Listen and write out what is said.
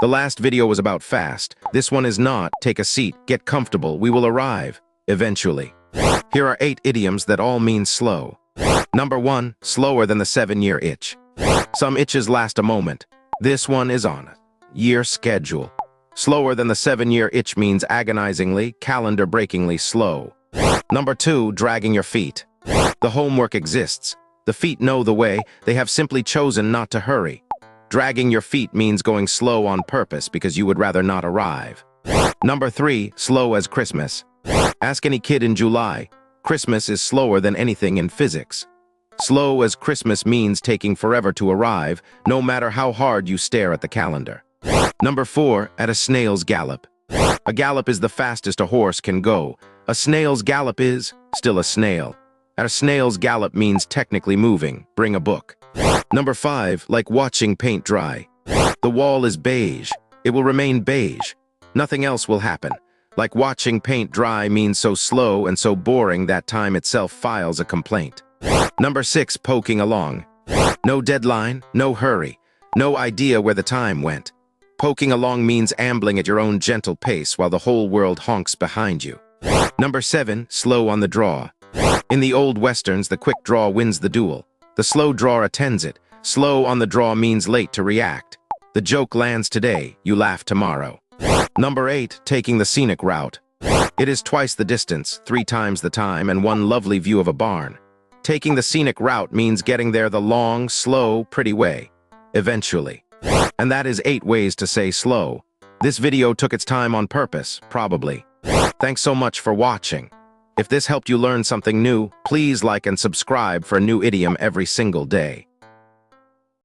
The last video was about fast. This one is not. Take a seat, get comfortable, we will arrive. Eventually. Here are 8 idioms that all mean slow. Number 1, slower than the 7-year itch. Some itches last a moment. This one is on a year schedule. Slower than the 7-year itch means agonizingly, calendar-breakingly slow. Number 2, dragging your feet. The homework exists. The feet know the way, they have simply chosen not to hurry. Dragging your feet means going slow on purpose because you would rather not arrive. Number 3, slow as Christmas. Ask any kid in July. Christmas is slower than anything in physics. Slow as Christmas means taking forever to arrive, no matter how hard you stare at the calendar. Number 4, at a snail's gallop. A gallop is the fastest a horse can go. A snail's gallop is still a snail. At a snail's gallop means technically moving. Bring a book. Number 5, like watching paint dry. The wall is beige. It will remain beige. Nothing else will happen. Like watching paint dry means so slow and so boring that time itself files a complaint. Number 6, poking along. No deadline, no hurry, no idea where the time went. Poking along means ambling at your own gentle pace while the whole world honks behind you. Number 7, slow on the draw. In the old westerns, the quick draw wins the duel. The slow draw attends it. Slow on the draw means late to react. The joke lands today, you laugh tomorrow. Number 8, taking the scenic route. It is twice the distance, 3 times the time, and one lovely view of a barn. Taking the scenic route means getting there the long, slow, pretty way. Eventually. And that is 8 ways to say slow. This video took its time on purpose, probably. Thanks so much for watching. If this helped you learn something new, please like and subscribe for a new idiom every single day.